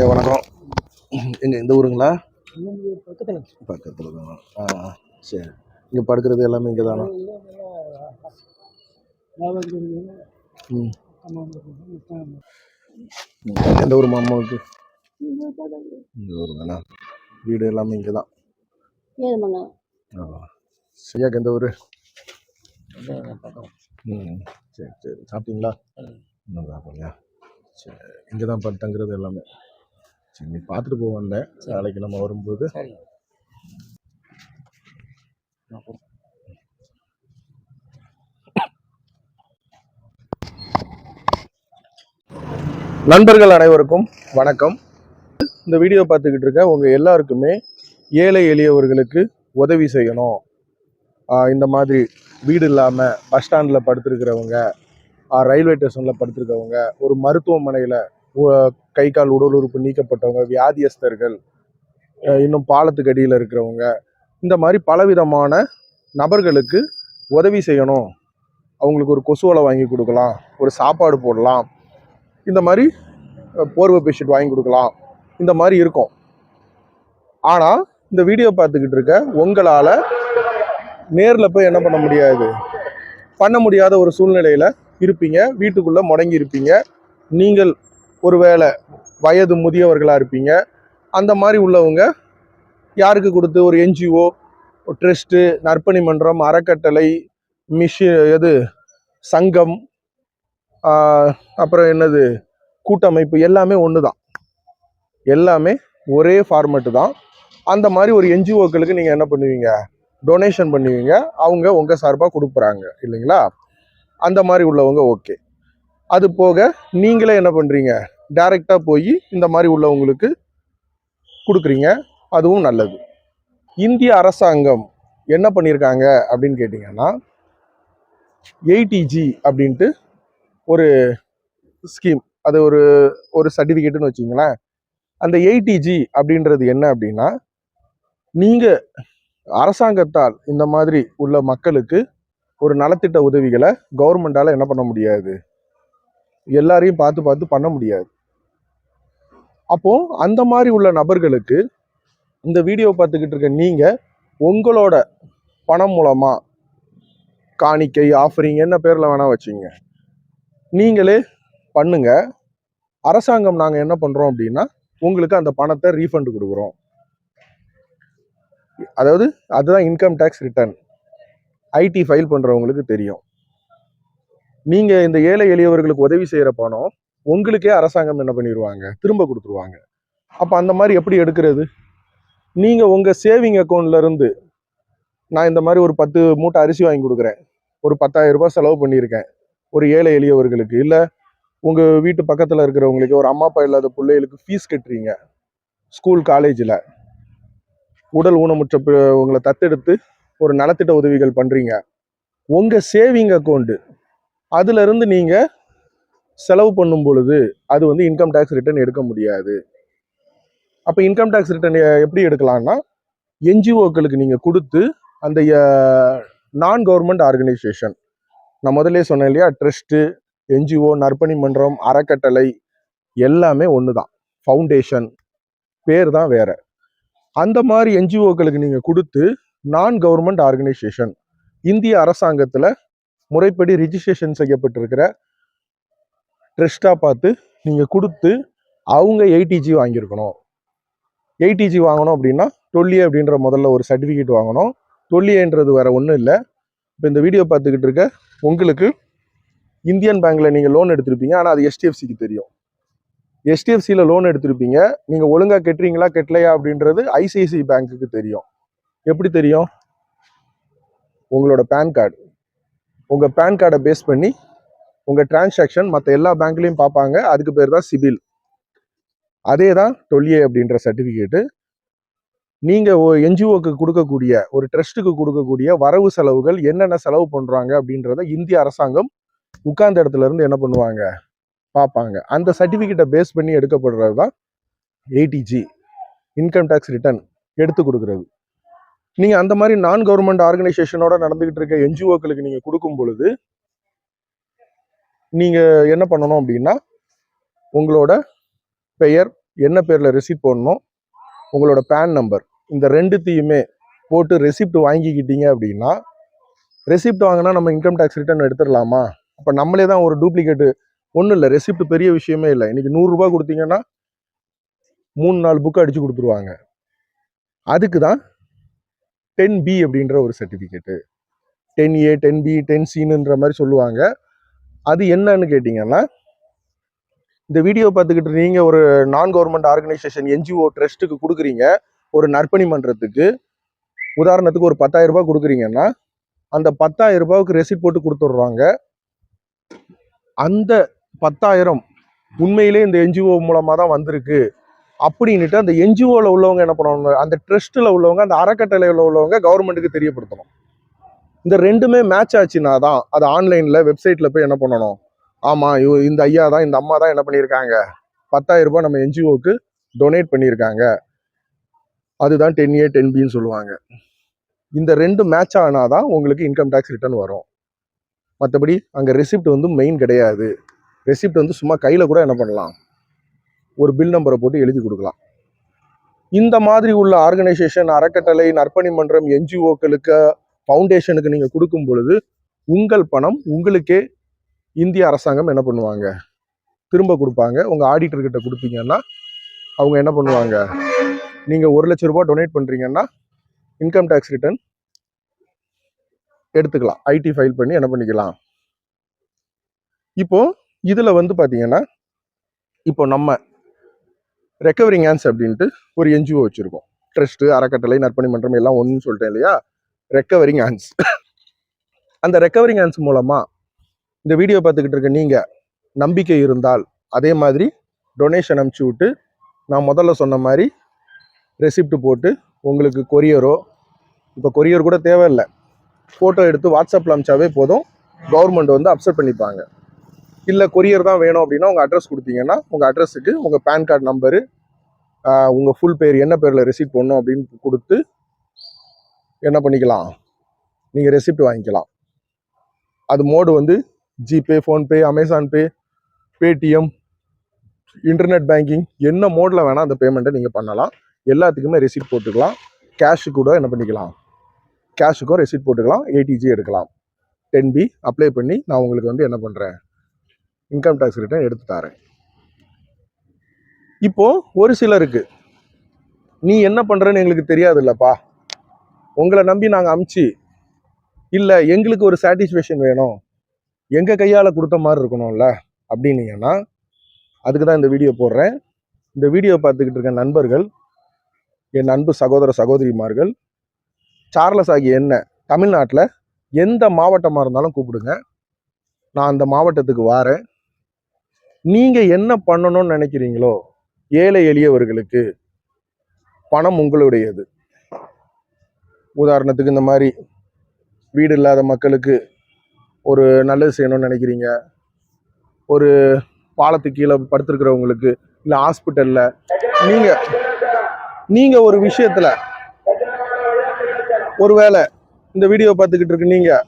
வணக்கம். எங்க இந்த ஊருங்களா? பக்கத்துல தான். சரி. இங்க படுக்கிறது எல்லாமே இங்கே தானா? எந்த ஊர் மாமாவுக்கு? இந்த ஊர் தானா? வீடு எல்லாமே இங்கே தான். சரியாக்கு எந்த ஊர்? சரி சரி. சாப்பிட்டீங்களா? இன்னும் சாப்பிடலையா? சரி. இங்கே தான் தங்குறது எல்லாமே. சரி, நீ பார்த்துட்டு போக வந்தேன். நாளைக்கு நம்ம வரும்போது நண்பர்கள் அனைவருக்கும் வணக்கம். இந்த வீடியோ பார்த்துக்கிட்டு இருக்க உங்கள் எல்லாருக்குமே ஏழை எளியவர்களுக்கு உதவி செய்யணும். இந்த மாதிரி வீடு இல்லாமல் பஸ் ஸ்டாண்டில் படுத்துருக்கிறவங்க, ரயில்வே ஸ்டேஷனில் படுத்துருக்கவங்க, ஒரு மருத்துவமனையில் கை கால் உடல் உறுப்பு நீக்கப்பட்டவங்க, வியாதியஸ்தர்கள், இன்னும் பாலத்துக்கு அடியில் இருக்கிறவங்க, இந்த மாதிரி பலவிதமான நபர்களுக்கு உதவி செய்யணும். அவங்களுக்கு ஒரு கொசுவலை வாங்கி கொடுக்கலாம், ஒரு சாப்பாடு போடலாம், இந்த மாதிரி போர்வை பெட்ஷீட் வாங்கி கொடுக்கலாம், இந்த மாதிரி இருக்கும். ஆனால் இந்த வீடியோ பார்த்துக்கிட்டு இருக்க உங்களால் நேரில் போய் என்ன பண்ண முடியாது, பண்ண முடியாத ஒரு சூழ்நிலையில் இருப்பீங்க. வீட்டுக்குள்ளே முடங்கி இருப்பீங்க. நீங்கள் ஒருவேளை வயது முதியவர்களாக இருப்பீங்க. அந்த மாதிரி உள்ளவங்க யாருக்கு கொடுத்து, ஒரு என்ஜிஓ, ட்ரஸ்ட்டு, நற்பணி மன்றம், அறக்கட்டளை, சங்கம், அப்புறம் என்னது கூட்டமைப்பு, எல்லாமே ஒன்று தான். எல்லாமே ஒரே ஃபார்மெட்டு தான். அந்த மாதிரி ஒரு என்ஜிஓக்களுக்கு நீங்கள் என்ன பண்ணுவீங்க, டொனேஷன் பண்ணுவீங்க. அவங்க உங்கள் சார்பாக கொடுக்குறாங்க இல்லைங்களா? அந்த மாதிரி உள்ளவங்க ஓகே. அது போக நீங்களே என்ன பண்ணுறீங்க, டைரெக்டாக போய் இந்த மாதிரி உள்ளவங்களுக்கு கொடுக்குறீங்க. அதுவும் நல்லது. இந்திய அரசாங்கம் என்ன பண்ணியிருக்காங்க அப்படின்னு கேட்டிங்கன்னா, 80G அப்படின்ட்டு ஒரு ஸ்கீம், அது ஒரு சர்டிஃபிகேட்டுன்னு வச்சுங்களேன். அந்த 80G அப்படின்றது என்ன அப்படின்னா, நீங்கள் அரசாங்கத்தால் இந்த மாதிரி உள்ள மக்களுக்கு ஒரு நலத்திட்ட உதவிகளை கவர்மெண்டால் என்ன பண்ண முடியாது, எல்லாரையும் பார்த்து பார்த்து பண்ண முடியாது. அப்போ அந்த மாதிரி உள்ள நபர்களுக்கு இந்த வீடியோ பார்த்துக்கிட்டு இருக்க நீங்கள் உங்களோட பணம் மூலமாக காணிக்கை, ஆஃபரிங், என்ன பேரில் வேணால் வச்சுங்க, நீங்களே பண்ணுங்க. அரசாங்கம் நாங்கள் என்ன பண்ணுறோம் அப்படின்னா, உங்களுக்கு அந்த பணத்தை ரீஃபண்ட் கொடுக்குறோம். அதாவது அதுதான் income tax return. IT file பண்ணுறவங்களுக்கு தெரியும். நீங்கள் இந்த ஏழை எளியவர்களுக்கு உதவி செய்கிற பணம் உங்களுக்கே அரசாங்கம் என்ன பண்ணிடுவாங்க, திரும்ப கொடுத்துருவாங்க. அப்போ அந்த மாதிரி எப்படி எடுக்கிறது? நீங்கள் உங்கள் சேவிங் அக்கௌண்ட்லேருந்து, நான் இந்த மாதிரி ஒரு 10 மூட்டை அரிசி வாங்கி கொடுக்குறேன், ஒரு 10,000 ரூபாய் செலவு பண்ணியிருக்கேன் ஒரு ஏழை எளியவர்களுக்கு, இல்லை உங்கள் வீட்டு பக்கத்தில் இருக்கிறவங்களுக்கு, ஒரு அம்மா அப்பா இல்லாத பிள்ளைகளுக்கு ஃபீஸ் கட்டுறீங்க, ஸ்கூல் காலேஜில் உடல் ஊனமுற்ற உங்களை தத்தெடுத்து ஒரு நலத்திட்ட உதவிகள் பண்ணுறீங்க. உங்கள் சேவிங் அக்கௌண்ட்டு அதுலேருந்து நீங்கள் செலவு பண்ணும் பொழுது அது வந்து இன்கம் டேக்ஸ் ரிட்டர்ன் எடுக்க முடியாது. அப்போ இன்கம் டேக்ஸ் ரிட்டர்ன் எப்படி எடுக்கலாம்னா, என்ஜிஓக்களுக்கு நீங்கள் கொடுத்து, அந்த நான் கவர்மெண்ட் ஆர்கனைசேஷன், நான் முதல்ல சொன்னேன் இல்லையா, ட்ரஸ்ட்டு, என்ஜிஓ, நற்பணி மன்றம், அறக்கட்டளை, எல்லாமே ஒன்று தான். ஃபவுண்டேஷன் பேர் தான் வேற. அந்த மாதிரி என்ஜிஓக்களுக்கு நீங்கள் கொடுத்து, நான் கவர்மெண்ட் ஆர்கனைசேஷன், இந்திய அரசாங்கத்தில் முறைப்படி ரிஜிஸ்ட்ரேஷன் செய்யப்பட்டிருக்கிற ட்ரஸ்டாக பார்த்து நீங்கள் கொடுத்து, அவங்க 80G வாங்கியிருக்கணும். 80G வாங்கணும் அப்படின்னா 12A அப்படின்ற முதல்ல ஒரு சர்டிஃபிகேட் வாங்கணும். 12Aன்றது வேற ஒன்றும் இல்லை. இப்போ இந்த வீடியோ பார்த்துக்கிட்டு இருக்க உங்களுக்கு இந்தியன் பேங்க்கில் நீங்கள் லோன் எடுத்திருப்பீங்க, ஆனால் அது HDFCக்கு தெரியும். HDFCயில் லோன் எடுத்திருப்பீங்க, நீங்கள் ஒழுங்காக கட்டுறீங்களா கட்டலையா அப்படின்றது ICICI பேங்க்குக்கு தெரியும். எப்படி தெரியும்? உங்களோட பேன் கார்டு, உங்கள் பேன் கார்டை பேஸ் பண்ணி உங்கள் டிரான்சாக்ஷன் மற்ற எல்லா பேங்க்லேயும் பார்ப்பாங்க. அதுக்கு பேர் தான் சிபில். அதே தான் 12A அப்படின்ற சர்டிஃபிகேட்டு. நீங்கள் என்ஜிஓக்கு கொடுக்கக்கூடிய, ஒரு ட்ரஸ்ட்டுக்கு கொடுக்கக்கூடிய வரவு செலவுகள் என்னென்ன செலவு பண்ணுறாங்க அப்படின்றத இந்திய அரசாங்கம் உட்கார்ந்த இடத்துல இருந்து என்ன பண்ணுவாங்க, பார்ப்பாங்க. அந்த சர்டிஃபிகேட்டை பேஸ் பண்ணி எடுக்கப்படுறது தான் 80G, இன்கம் டேக்ஸ் ரிட்டர்ன் எடுத்து கொடுக்குறது. நீங்கள் அந்த மாதிரி நான் கவர்மெண்ட் ஆர்கனைசேஷனோட நடந்துகிட்டு இருக்க என்ஜிஓக்களுக்கு நீங்கள் கொடுக்கும் பொழுது நீங்கள் என்ன பண்ணணும் அப்படின்னா, உங்களோட பெயர், என்ன பேரில் ரெசிப்ட் போடணும், உங்களோட பேன் நம்பர், இந்த ரெண்டுத்தையுமே போட்டு ரெசிப்ட் வாங்கிக்கிட்டீங்க அப்படின்னா, ரெசிப்ட் வாங்கினா நம்ம இன்கம் டேக்ஸ் ரிட்டர்ன் எடுத்துடலாமா? அப்போ நம்மளே தான் ஒரு டூப்ளிகேட்டு. ஒன்றும் இல்லை, ரெசிப்ட் பெரிய விஷயமே இல்லை. இன்னைக்கு 100 ரூபாய் கொடுத்தீங்கன்னா 3-4 புக்கு அடிச்சு கொடுத்துருவாங்க. அதுக்கு தான் 10B அப்படின்ற ஒரு சர்டிஃபிகேட்டு, 10A 10B 10Cன்ற மாதிரி சொல்லுவாங்க. அது என்னன்னு கேட்டிங்கன்னா, இந்த வீடியோ பார்த்துக்கிட்டு நீங்கள் ஒரு நான் கவர்மெண்ட் ஆர்கனைசேஷன் NGO ட்ரஸ்ட்டுக்கு கொடுக்குறீங்க, ஒரு நற்பணி மன்றத்துக்கு உதாரணத்துக்கு ஒரு 10,000 ரூபாய் கொடுக்குறீங்கன்னா, அந்த 10,000 ரூபாய்க்கு ரெசிப்ட் போட்டு கொடுத்துட்றாங்க. அந்த 10,000 உண்மையிலே இந்த NGO மூலமாக தான் வந்திருக்கு அப்படின்ட்டு அந்த NGOவில் உள்ளவங்க என்ன பண்ணுவாங்க, அந்த ட்ரஸ்ட்டில் உள்ளவங்க, அந்த அறக்கட்டளையில் உள்ளவங்க கவர்மெண்ட்டுக்கு தெரியப்படுத்தணும். இந்த ரெண்டுமே மேட்ச் ஆச்சுன்னா தான் அது ஆன்லைனில் வெப்சைட்டில் போய் என்ன பண்ணணும், ஆமாம் இந்த ஐயா தான், இந்த அம்மா தான் என்ன பண்ணியிருக்காங்க, 10,000 ரூபாய் நம்ம NGOவுக்கு டொனேட் பண்ணியிருக்காங்க, அதுதான் 10A 10Bன்னு சொல்லுவாங்க. இந்த ரெண்டு மேட்ச் ஆனால் தான் உங்களுக்கு இன்கம் டேக்ஸ் ரிட்டர்ன் வரும். மற்றபடி அங்கே ரெசிப்ட் வந்து மெயின் கிடையாது. ரெசிப்ட் வந்து சும்மா கையில் கூட என்ன பண்ணலாம், ஒரு பில் நம்பரை போட்டு எழுதி கொடுக்கலாம். இந்த மாதிரி உள்ள ஆர்கனைசேஷன், அறக்கட்டளை, நற்பணி மன்றம், NGOக்களுக்கு, ஃபவுண்டேஷனுக்கு நீங்கள் கொடுக்கும் பொழுது உங்கள் பணம் உங்களுக்கே இந்திய அரசாங்கம் என்ன பண்ணுவாங்க, திரும்ப கொடுப்பாங்க. உங்கள் ஆடிட்டர்கிட்ட கொடுப்பீங்கன்னா அவங்க என்ன பண்ணுவாங்க, நீங்கள் 1,00,000 ரூபாய் டொனேட் பண்ணுறீங்கன்னா இன்கம் டேக்ஸ் ரிட்டர்ன் எடுத்துக்கலாம், ஐடி ஃபைல் பண்ணி என்ன பண்ணிக்கலாம். இப்போ இதில் வந்து பார்த்தீங்கன்னா, இப்போ நம்ம ரெக்கவரிங் ஹேண்ட்ஸ் அப்படின்ட்டு ஒரு NGO வச்சுருக்கோம். ட்ரஸ்ட்டு, அறக்கட்டளை, நற்பணி மன்றம் எல்லாம் ஒன்றுன்னு சொல்லிட்டேன் இல்லையா, ரெக்கவரிங் ஹேண்ட்ஸ். அந்த ரெக்கவரிங் ஹேண்ட்ஸ் மூலமாக இந்த வீடியோ பார்த்துக்கிட்டு இருக்க நீங்கள் நம்பிக்கை இருந்தால் அதே மாதிரி டொனேஷன் அனுப்பிச்சி விட்டு, நான் முதல்ல சொன்ன மாதிரி ரெசிப்ட் போட்டு உங்களுக்கு கொரியரோ, இப்போ கொரியர் கூட தேவையில்லை, ஃபோட்டோ எடுத்து வாட்ஸ்அப்பில் அனுப்பிச்சாவே போதும், கவர்மெண்ட் வந்து அப்செட் பண்ணிப்பாங்க. இல்லை கொரியர் தான் வேணும் அப்படின்னா உங்கள் அட்ரஸ் கொடுத்தீங்கன்னா உங்கள் அட்ரஸுக்கு உங்கள் பேன் கார்டு நம்பரு, உங்கள் ஃபுல் பேர், என்ன பேரில் ரெசிப்ட் பண்ணணும் அப்படின்னு கொடுத்து என்ன பண்ணிக்கலாம், நீங்கள் ரெசிப்ட் வாங்கிக்கலாம். அது மோடு வந்து ஜிபே, ஃபோன்பே, அமேசான் பே, பேடிஎம், இன்டர்நெட் பேங்கிங், என்ன மோடில் வேணால் அந்த பேமெண்ட்டை நீங்கள் பண்ணலாம். எல்லாத்துக்குமே ரெசிப்ட் போட்டுக்கலாம். கேஷு கூட என்ன பண்ணிக்கலாம், கேஷுக்கும் ரெசிப்ட் போட்டுக்கலாம். ATG எடுக்கலாம். 10B அப்ளை பண்ணி நான் உங்களுக்கு வந்து என்ன பண்ணுறேன், இன்கம் டேக்ஸ் ரிட்டர்ன் எடுத்து தரேன். இப்போ ஒரு சிலருக்கு நீ என்ன பண்ணுறேன்னு எங்களுக்கு தெரியாது இல்லைப்பா, உங்களை நம்பி நாங்கள் அமுச்சு, இல்லை எங்களுக்கு ஒரு சாட்டிஸ்ஃபேக்ஷன் வேணும், எங்கள் கையால் கொடுத்த மாதிரி இருக்கணும்ல அப்படின்னீங்கன்னா, அதுக்கு தான் இந்த வீடியோ போடுறேன். இந்த வீடியோ பார்த்துக்கிட்டு இருக்க நண்பர்கள், என் அன்பு சகோதர சகோதரிமார்கள், சார்லஸ் ஆகிய என்ன தமிழ்நாட்டில் எந்த மாவட்டமாக இருந்தாலும் கூப்பிடுங்க, நான் அந்த மாவட்டத்துக்கு வாரேன். நீங்கள் என்ன பண்ணணும்னு நினைக்கிறீங்களோ, ஏழை எளியவர்களுக்கு பணம் உங்களுடையது. உதாரணத்துக்கு இந்த மாதிரி வீடு இல்லாத மக்களுக்கு ஒரு நல்லது செய்யணும்னு நினைக்கிறீங்க, ஒரு பாலத்துக்கு கீழே படுத்திருக்கிறவங்களுக்கு, இல்லை ஹாஸ்பிட்டலில் நீங்கள் ஒரு விஷயத்தில், ஒருவேளை இந்த வீடியோ பார்த்துக்கிட்டு இருக்கு நீங்கள்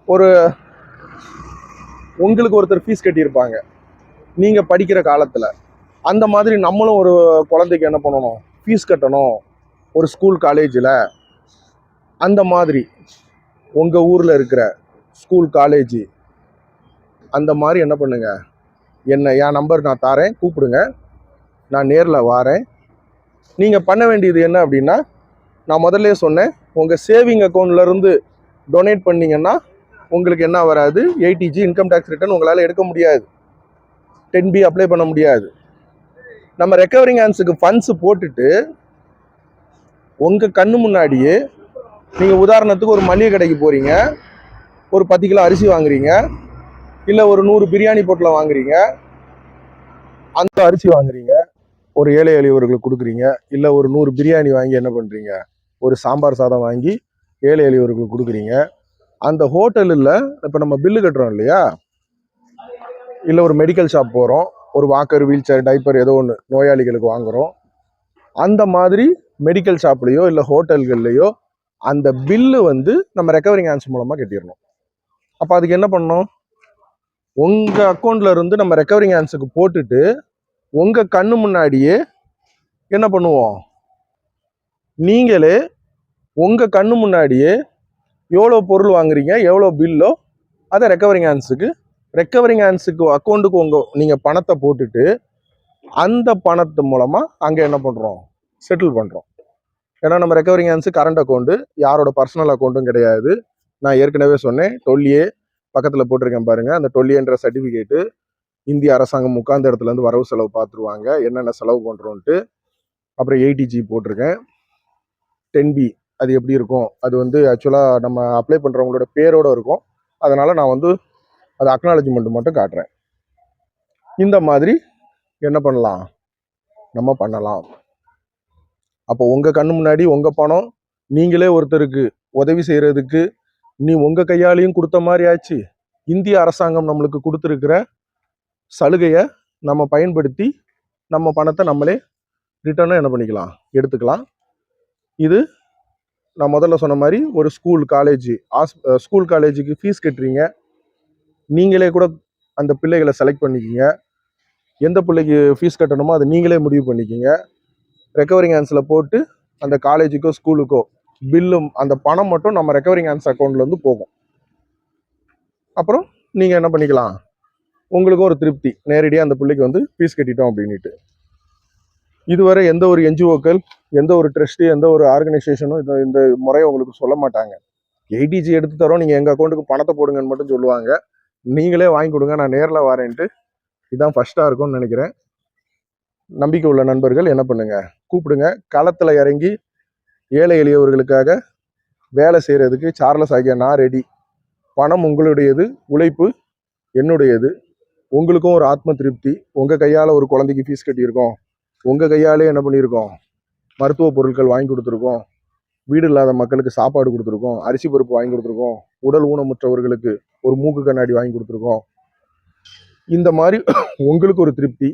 ஒரு உங்களுக்கு ஒருத்தர் ஃபீஸ் கட்டியிருப்பாங்க நீங்கள் படிக்கிற காலத்தில், அந்த மாதிரி நம்மளும் ஒரு குழந்தைக்கு என்ன பண்ணணும், ஃபீஸ் கட்டணும் ஒரு ஸ்கூல் காலேஜில். அந்த மாதிரி உங்கள் ஊரில் இருக்கிற ஸ்கூல் காலேஜு, அந்த மாதிரி என்ன பண்ணுங்க, என் நம்பர் நான் தரேன், கூப்பிடுங்க, நான் நேரில் வாரேன். நீங்கள் பண்ண வேண்டியது என்ன அப்படின்னா, நான் முதல்ல சொன்னேன், உங்கள் சேவிங் அக்கௌண்ட்லேருந்து டொனேட் பண்ணிங்கன்னா உங்களுக்கு என்ன வராது, ATG இன்கம் டேக்ஸ் ரிட்டர்ன் உங்களால் எடுக்க முடியாது, 10B அப்ளை பண்ண முடியாது. நம்ம ரெக்கவரிங் ஹேண்ட்ஸுக்கு ஃபண்ட்ஸ் போட்டுட்டு உங்கள் கண்ணு முன்னாடியே நீங்கள் உதாரணத்துக்கு ஒரு மளிகை கடைக்கு போகிறீங்க, ஒரு 10 கிலோ அரிசி வாங்குறீங்க, இல்லை ஒரு 100 பிரியாணி பொட்டலம் வாங்குறீங்க, அந்த அரிசி வாங்குறீங்க, ஒரு ஏழை எளியவர்களுக்கு கொடுக்குறீங்க, இல்லை ஒரு 100 பிரியாணி வாங்கி என்ன பண்ணுறீங்க, ஒரு சாம்பார் சாதம் வாங்கி ஏழை எளியவர்களுக்கு கொடுக்குறீங்க. அந்த ஹோட்டலில் இப்போ நம்ம பில்லு கட்டுறோம் இல்லையா, இல்லை ஒரு மெடிக்கல் ஷாப் போகிறோம், ஒரு வாக்கர், வீல் சேர், டைப்பர் ஏதோ ஒன்று நோயாளிகளுக்கு வாங்குகிறோம், அந்த மாதிரி மெடிக்கல் ஷாப்லேயோ இல்லை ஹோட்டல்கள்லையோ அந்த பில்லு வந்து நம்ம ரெக்கவரிங் ஹேண்ட்ஸ் மூலமாக கட்டிடணும். அப்போ அதுக்கு என்ன பண்ணணும், உங்கள் அக்கௌண்ட்டில் இருந்து நம்ம ரெக்கவரிங் ஹேண்ட்ஸுக்கு போட்டுட்டு உங்கள் கண்ணு முன்னாடியே என்ன பண்ணுவோம், நீங்களே உங்க கண்ணு முன்னாடியே எவ்வளோ பொருள் வாங்குறீங்க, எவ்வளோ பில்லோ அதை ரெக்கவரிங் ஹேண்ட்ஸுக்கு அக்கௌண்ட்டுக்கு நீங்க பணத்தை போட்டுட்டு அந்த பணத்து மூலமா அங்க என்ன பண்றோம், செட்டில் பண்றோம். ஏன்னா நம்ம ரெக்கவரிங் ஹேண்ட்ஸு கரண்ட் அக்கௌண்ட், யாரோட பர்சனல் அக்கௌண்ட்டும் கிடையாது. நான் ஏற்கனவே சொன்னேன், 12A பக்கத்துல போட்டிருக்கேன் பாருங்க. அந்த 12Aன்ற சர்டிபிகேட்டு இந்திய அரசாங்கம் உட்கார்ந்த இடத்துல இருந்து வரவு செலவு பார்த்துருவாங்க, என்னென்ன செலவு பண்றோன்ட்டு. அப்புறம் 80G போட்டிருக்கேன். 10B அது எப்படி இருக்கும், அது வந்து ஆக்சுவலாக நம்ம அப்ளை பண்ணுறவங்களோட பேரோட இருக்கும். அதனால் நான் வந்து அது அக்னாலஜ்மெண்ட் மட்டும் காட்டுறேன். இந்த மாதிரி என்ன பண்ணலாம், நம்ம பண்ணலாம். அப்போ உங்கள் கண்ணு முன்னாடி உங்கள் பணம், நீங்களே ஒருத்தருக்கு உதவி செய்கிறதுக்கு நீ உங்கள் கையாலையும் கொடுத்த மாதிரி ஆச்சு. இந்திய அரசாங்கம் நம்மளுக்கு கொடுத்துருக்கிற சலுகையை நம்ம பயன்படுத்தி நம்ம பணத்தை நம்மளே ரிட்டர்னாக என்ன பண்ணிக்கலாம், எடுத்துக்கலாம். இது நான் முதல்ல சொன்ன மாதிரி ஒரு ஸ்கூல் காலேஜுக்கு ஃபீஸ் கட்டுறீங்க, நீங்களே கூட அந்த பிள்ளைகளை செலக்ட் பண்ணிக்கிங்க. எந்த பிள்ளைக்கு ஃபீஸ் கட்டணுமோ அதை நீங்களே முடிவு பண்ணிக்கிங்க. ரெக்கவரிங் ஹேண்ட்ஸில் போட்டு அந்த காலேஜுக்கோ ஸ்கூலுக்கோ பில்லும் அந்த பணம் மட்டும் நம்ம ரெக்கவரிங் ஹேண்ட்ஸ் அக்கௌண்ட்லேருந்து போகும். அப்புறம் நீங்கள் என்ன பண்ணிக்கலாம், உங்களுக்கும் ஒரு திருப்தி, நேரடியாக அந்த பிள்ளைக்கு வந்து ஃபீஸ் கட்டிட்டோம் அப்படின்ட்டு. இதுவரை எந்த ஒரு என்ஜிஓக்கள், எந்த ஒரு ட்ரஸ்ட்டு, எந்த ஒரு ஆர்கனைசேஷனும் இந்த முறையை உங்களுக்கு சொல்ல மாட்டாங்க. 80G எடுத்து தரோம், நீங்கள் எங்கள் அக்கௌண்ட்டுக்கு பணத்தை போடுங்கன்னு மட்டும் சொல்லுவாங்க. நீங்களே வாங்கி கொடுங்க, நான் நேரில் வரேன்ட்டு. இதுதான் ஃபஸ்ட்டாக இருக்கும்னு நினைக்கிறேன். நம்பிக்கை உள்ள நண்பர்கள் என்ன பண்ணுங்க, கூப்பிடுங்க. களத்தில் இறங்கி ஏழை எளியவர்களுக்காக வேலை செய்கிறதுக்கு சார்லஸ் ஆகிய நான் ரெடி. பணம் உங்களுடையது, உழைப்பு என்னுடையது. உங்களுக்கும் ஒரு ஆத்ம திருப்தி. உங்கள் கையால் ஒரு குழந்தைக்கு ஃபீஸ் கட்டியிருக்கோம், உங்கள் கையாலே என்ன பண்ணியிருக்கோம், மருத்துவ பொருட்கள் வாங்கி கொடுத்துருக்கோம், வீடு இல்லாத மக்களுக்கு சாப்பாடு கொடுத்துருக்கோம், அரிசி பருப்பு வாங்கி கொடுத்துருக்கோம், உடல் ஊனமுற்றவர்களுக்கு ஒரு மூக்கு கண்ணாடி வாங்கி கொடுத்துருக்கோம். இந்த மாதிரி உங்களுக்கு ஒரு திருப்தி,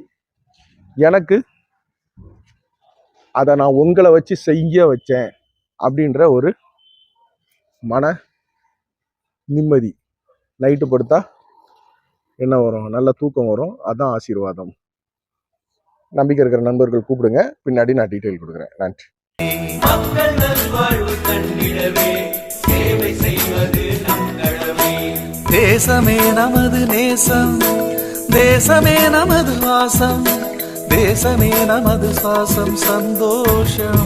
எனக்கு அதை நான் உங்களை வச்சு செய்ய வச்சேன் அப்படின்ற ஒரு மன நிம்மதி. நைட்டு படுத்தா என்ன வரும், நல்ல தூக்கம் வரும். அதான் ஆசீர்வாதம். நம்பிக்கை இருக்கிற நண்பர்கள் கூப்பிடுங்க, பின்னாடி நான் டீட்டெயில் கொடுக்குறேன். நன்றி. மக்கள் நல்வாழ்வு கண்டிடவே சேவை செய்வது நம் கடமை. தேசமே நமது நேசம், தேசமே நமது வாசம், தேசமே நமது சுவாசம், சந்தோஷம்.